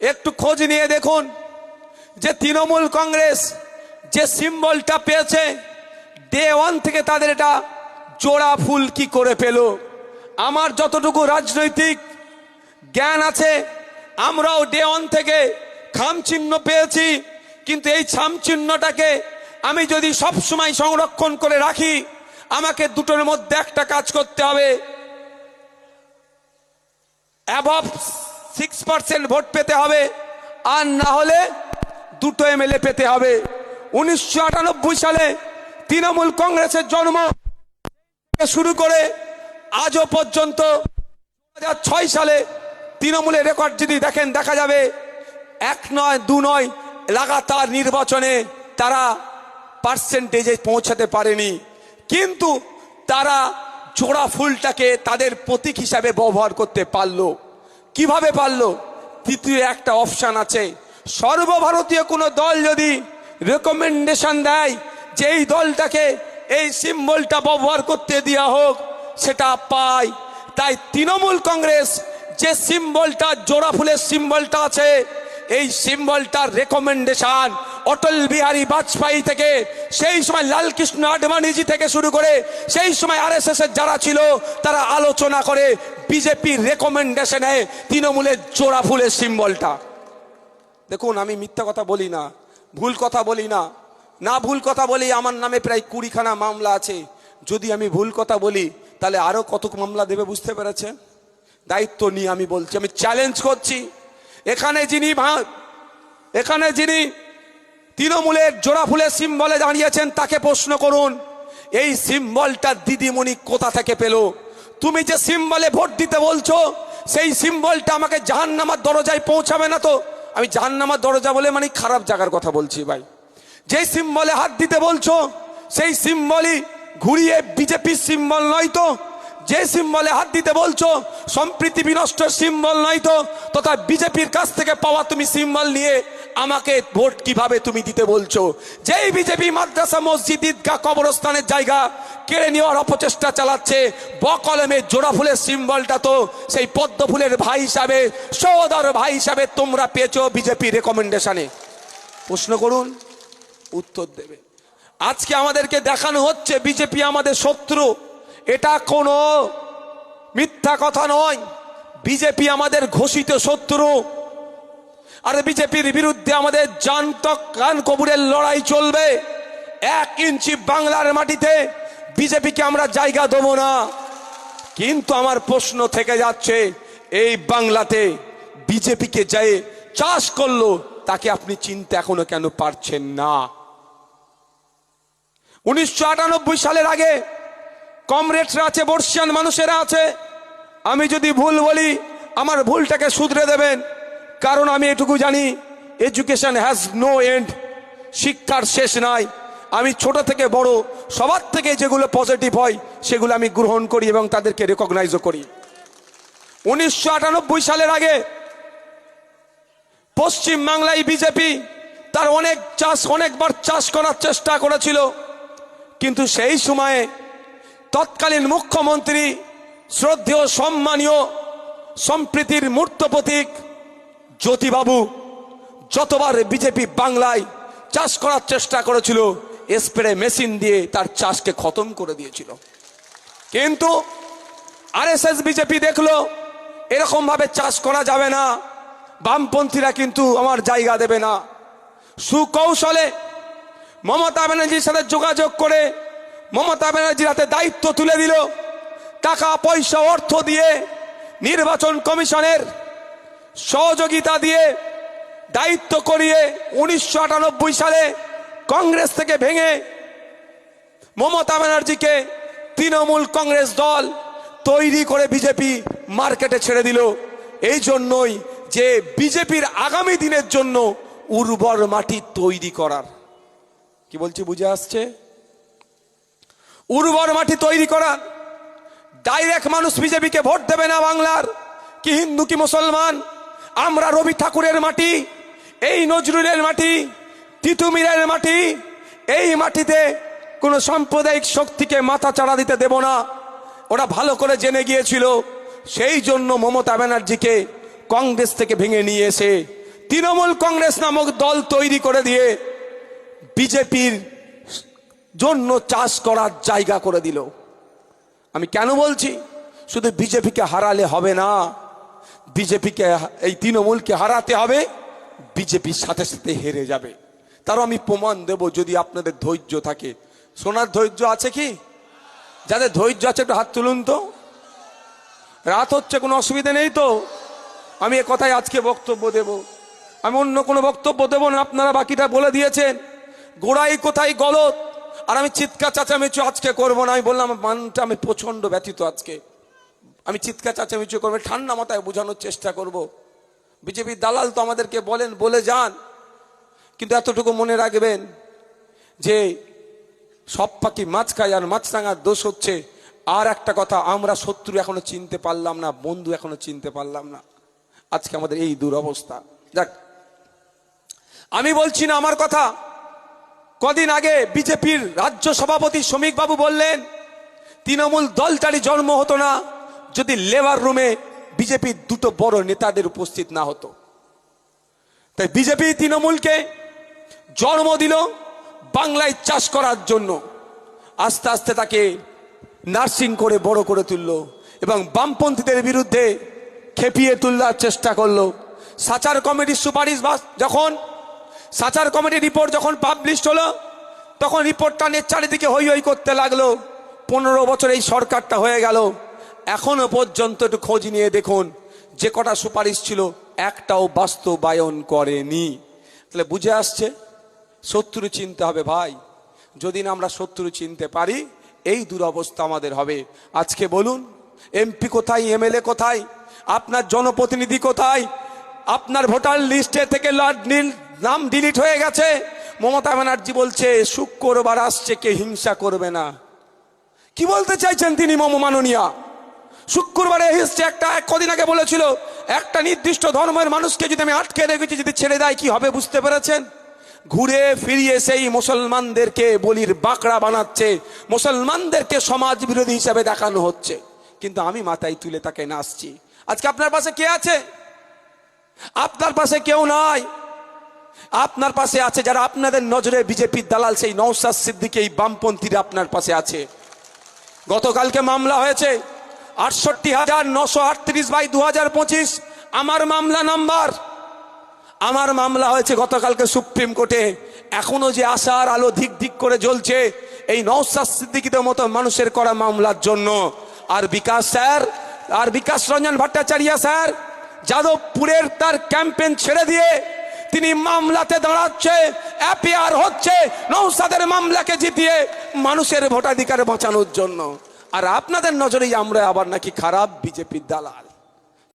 একটু খোঁজ নিয়ে দেখুন যে তৃণমূল কংগ্রেস যে সিম্বলটা পেয়েছে, ডে ওয়ান থেকে তাদের এটা জোড়া ফুল কি করে পেল? আমার যতটুকু রাজনৈতিক জ্ঞান আছে, আমরাও ডে ওয়ান থেকে খাম চিহ্ন পেয়েছি, কিন্তু এই খাম চিহ্নটাকে আমি যদি সব সময় সংরক্ষণ করে রাখি, আমাকে দুটোর মধ্যে একটা কাজ করতে হবে, অ্যাবভ 6% ভোট পেতে হবে, আর না হলে দুটো এমএলএ পেতে হবে। 1998 সালে তৃণমূল কংগ্রেসের জন্ম শুরু করে আজও পর্যন্ত 2006 সালে তৃণমূলের রেকর্ড যদি দেখেন, দেখা যাবে 1 নয় 2 নয় লাগাতার নির্বাচনে তারা পার্সেন্টেজে পৌঁছাতে পারেনি, কিন্তু তারা জোড়া ফুলটাকে তাদের প্রতীক হিসাবে ব্যবহার করতে পারলো। কিভাবে পারলো? তৃতীয় একটা অপশন আছে, সর্বভারতীয় কোনো দল যদি রেকমেন্ডেশন দেয় যে এই দলটাকে এই সিম্বলটা ব্যবহার করতে দেওয়া হোক, সেটা পায়। তাই তৃণমূল কংগ্রেস যে সিম্বলটা, জোড়া ফুলের সিম্বলটা আছে, এই সিম্বলটার রেকমেন্ডেশন অটল বিহারী বাজপেয়ী থেকে, সেই সময় লালকৃষ্ণ আডবাণীজি থেকে শুরু করে সেই সময় আরএসএস এর যারা ছিল, তারা আলোচনা করে বিজেপির রেকমেন্ডেশনে তৃণমূলের জোড়া ফুলের সিম্বলটা। দেখুন, আমি মিথ্যা কথা বলি না, ভুল কথা বলি না, না ভুল কথা বলি। আমার নামে প্রায় 20খানা মামলা আছে। যদি আমি ভুল কথা বলি তাহলে আরো কত মামলা দেবে, বুঝতে পেরেছেন? দায়িত্ব নিয়ে আমি বলছি, আমি চ্যালেঞ্জ করছি। এখানে যিনি তৃণমূলের জোড়া ফুলের সিম্বলে দাঁড়িয়েছেন, তাকে প্রশ্ন করুন, এই সিম্বলটা দিদিমণি কোথা থেকে পেল? তুমি যে সিম্বলে ভোট দিতে বলছো, সেই সিম্বলটা আমাকে জাহান্নামার দরজায় পৌঁছাবে না তো? আমি জাহান্নামার দরজা বলে মানে খারাপ জায়গার কথা বলছি ভাই। যে সিম্বলে হাত দিতে বলছো, সেই সিম্বলই ঘুরিয়ে বিজেপির সিম্বল নয় তো? যে সিম্বলে হাত দিতে বলছো সম্প্রীতি বিনষ্টের সিম্বল নয় তো? তথা বিজেপির কাছ থেকে পাওয়া তুমি সিম্বল নিয়ে আমাকে ভোট কিভাবে তুমি দিতে বলছো? যেই বিজেপি মাদ্রাসা, মসজিদ, ঈদগাহ, কবরস্থানের জায়গা কেড়ে নেওয়ার অপচেষ্টা চালাচ্ছে, বকলমে জোড়া ফুলের সিম্বলটা তো সেই পদ্ম ফুলের ভাই হিসাবে, সহোদর ভাই হিসাবে তোমরা পেয়েছো বিজেপি রেকমেন্ডেশনে। প্রশ্ন করুন, উত্তর দেবে। আজকে আমাদেরকে দেখানো হচ্ছে বিজেপি আমাদের শত্রু, এটা কোনো মিথ্যা কথা নয়। বিজেপি আমাদের ঘোষিত শত্রু, আর বিজেপির বিরুদ্ধে আমাদের জান কবুরের লড়াই চলবে। 1 ইঞ্চি বাংলার মাটিতে বিজেপিকে আমরা জায়গা দেব না। কিন্তু আমার প্রশ্ন থেকে যাচ্ছে, এই বাংলাতে বিজেপিকে যে চাষ করলো, তাকে আপনি চিনতে এখনো কেন পারছেন না? 1998 সালের আগে কমরেডরা আছে, বর্ষিয়ান মানুষেরা আছে। আমি যদি ভুল বলি, আমার ভুলটাকে শুধরে দেবেন, কারণ আমি এটুকু জানি, এডুকেশন হ্যাজ নো এন্ড, শিক্ষার শেষ নাই। আমি ছোট থেকে বড় সবার থেকে যেগুলো পজিটিভ হয় সেগুলো আমি গ্রহণ করি এবং তাদেরকে রেকগনাইজও করি। 1998 সালের আগে পশ্চিম বাংলায় বিজেপি তার অনেকবার চাষ করার চেষ্টা করেছিল, কিন্তু সেই সময়ে তৎকালীন মুখ্যমন্ত্রী শ্রদ্ধেয় সম্মানীয় সম্প্রীতির মূর্ত প্রতীক জ্যোতিবাবু যতবার বিজেপি বাংলায় চাষ করার চেষ্টা করেছিল, স্প্রে মেশিন দিয়ে তার চাষকে খতম করে দিয়েছিল। কিন্তু আরএসএস বিজেপি দেখলো এরকম ভাবে চাষ করা যাবে না, বামপন্থীরা কিন্তু আমার জায়গা দেবে না। সুকৌশলে মমতা ব্যানার্জির সাথে যোগাযোগ করে মমতা ব্যানার্জির হাতে দায়িত্ব তুলে দিল, টাকা পয়সা অর্থ দিয়ে, নির্বাচন কমিশনের সহযোগিতা দিয়ে দায়িত্ব করিয়ে 1998 সালে কংগ্রেস থেকে ভেঙে মমতা ব্যানার্জিকে তৃণমূল কংগ্রেস দল তৈরি করে বিজেপি মার্কেটে ছেড়ে দিল। এই জন্যই যে বিজেপির আগামী দিনের জন্য উর্বর মাটি তৈরি করার, কি বলছি বুঝে আসছে? উর্বর মাটি তৈরি করা। ডাইরেক্ট মানুষ বিজেপিকে ভোট দেবে না বাংলার, কি হিন্দু কি মুসলমান। আমরা রবি ঠাকুরের মাটি, এই নজরুলের মাটি, তিতুমিরের মাটি, এই মাটিতে কোনো সাম্প্রদায়িক শক্তিকে মাথা চাড়া দিতে দেব না। ওরা ভালো করে জেনে গিয়েছিল, সেই জন্য মমতা ব্যানার্জিকে কংগ্রেস থেকে ভেঙে নিয়ে এসে তৃণমূল কংগ্রেস নামক দল তৈরি করে দিয়ে বিজেপির জন্য চাষ করার জায়গা করে দিল। আমি কেন বলছি, শুধু বিজেপিকে হারালে হবে না, বিজেপিকে এই তৃণমূলকে হারাতে হবে, বিজেপির সাথে সাথে হেরে যাবে। তারও আমি প্রমাণ দেব যদি আপনাদের ধৈর্য থাকে। শোনার ধৈর্য আছে কি? যাদের ধৈর্য আছে একটু হাত তুলুন তো। রাত হচ্ছে, কোনো অসুবিধা নেই তো? আমি এ কথাই আজকে বক্তব্য দেব, আমি অন্য কোনো বক্তব্য দেব না। আপনারা বাকিটা বলে দিয়েছেন, গোড়াই কোথায় গলত। আর আমি চিৎকার চাচামেচি আজকে করবো না। আমি বললাম মানটা আমি প্রচন্ড ব্যথিত আজকে। আমি চিৎকার চাচামেচি করবো, ঠান্ডা মাথায় বোঝানোর চেষ্টা করব। বিজেপির দালাল তো আমাদেরকে বলেন, বলে যান, কিন্তু এতটুকু মনে রাখবেন যে সব পাখি মাছ খায় আর মাছরাঙার দোষ হচ্ছে। আর একটা কথা, আমরা শত্রু এখনো চিনতে পারলাম না, বন্ধু এখনো চিনতে পারলাম না। আজকে আমাদের এই দুরবস্থা। যাক, আমি বলছি না আমার কথা। কদিন আগে বিজেপির রাজ্য সভাপতি শ্রমিক বাবু বললেন তৃণমূল দলটারই জন্ম হতো না যদি লেবার রুমে বিজেপির দুটো বড় নেতাদের উপস্থিত না হতো। তাই বিজেপি তৃণমূলকে জন্ম দিল বাংলায় চাষ করার জন্য। আস্তে আস্তে তাকে নার্সিং করে বড় করে তুলল এবং বামপন্থীদের বিরুদ্ধে খেপিয়ে তোলার চেষ্টা করলো। সাচার কমিটির সুপারিশ যখন সাচার কমিটির রিপোর্ট যখন পাবলিশ হলো, তখন রিপোর্টটা নিয়ে চারিদিকে হই হই করতে লাগলো। 15 বছর এই সরকারটা হয়ে গেল, এখনো পর্যন্ত একটু খোঁজ নিয়ে দেখুন যে কটা সুপারিশ ছিল একটাও বাস্তবায়ন করেনি। তাহলে বুঝে আসছে শত্রু চিনতে হবে ভাই। যদি না আমরা শত্রু চিনতে পারি, এই দুরবস্থা আমাদের হবে। আজকে বলুন, এমপি কোথায়, এমএলএ কোথায়, আপনার জনপ্রতিনিধি কোথায়? আপনার ভোটার লিস্টে থেকে নাম ডিলিট হয়ে গেছে। মমতা ব্যানার্জি বলছে শুক্রবার আসছে, কে হিংসা করবে না। কি বলতে চাইছেন তিনি মাননীয়া? শুক্রবারে এসছে, একটা কদিন আগে বলেছিল একটা নির্দিষ্ট ধর্মের মানুষকে যদি আমি আটকে রেখেছি, যদি ছেড়ে দেয় কি হবে বুঝতে পেরেছেন? ঘুরে ফিরিয়ে সেই মুসলমানদেরকে বলির বাঁকড়া বানাচ্ছে, মুসলমানদেরকে সমাজ বিরোধী হিসাবে দেখানো হচ্ছে। কিন্তু আমি মাথায় তুলে তাকে নাচছি। আজকে আপনার পাশে কে আছে? আপনার পাশে কেউ নাই। আপনার পাশে আছে যারা আপনাদের নজরে বিজেপির দালাল, সেই নওশাদ সিদ্দিকী, এই বামপন্থীরা আপনার পাশে আছে। গতকালকে মামলা হয়েছে 68,938/2025, আমার মামলা নাম্বার। আমার মামলা হয়েছে গতকালকে সুপ্রিম কোর্টে। এখনো যে আশার আলো ধিক ধিক করে জ্বলছে এই নওশাদ সিদ্দিকীদের মতো মানুষের করা মামলার জন্য। আর বিকাশ স্যার, আর বিকাশ রঞ্জন ভট্টাচার্য স্যার যাদবপুরের তার ক্যাম্পেইন ছেড়ে দিয়ে তিনি মামলাতে দাঁড়াচ্ছে, অ্যাপিয়ার হচ্ছে নওশাদের মামলাকে জিতিয়ে মানুষের ভোটাধিকার বাঁচানোর জন্য। আর আপনাদের নজরেই আমরা আবার নাকি খারাপ বিজেপির দালাল।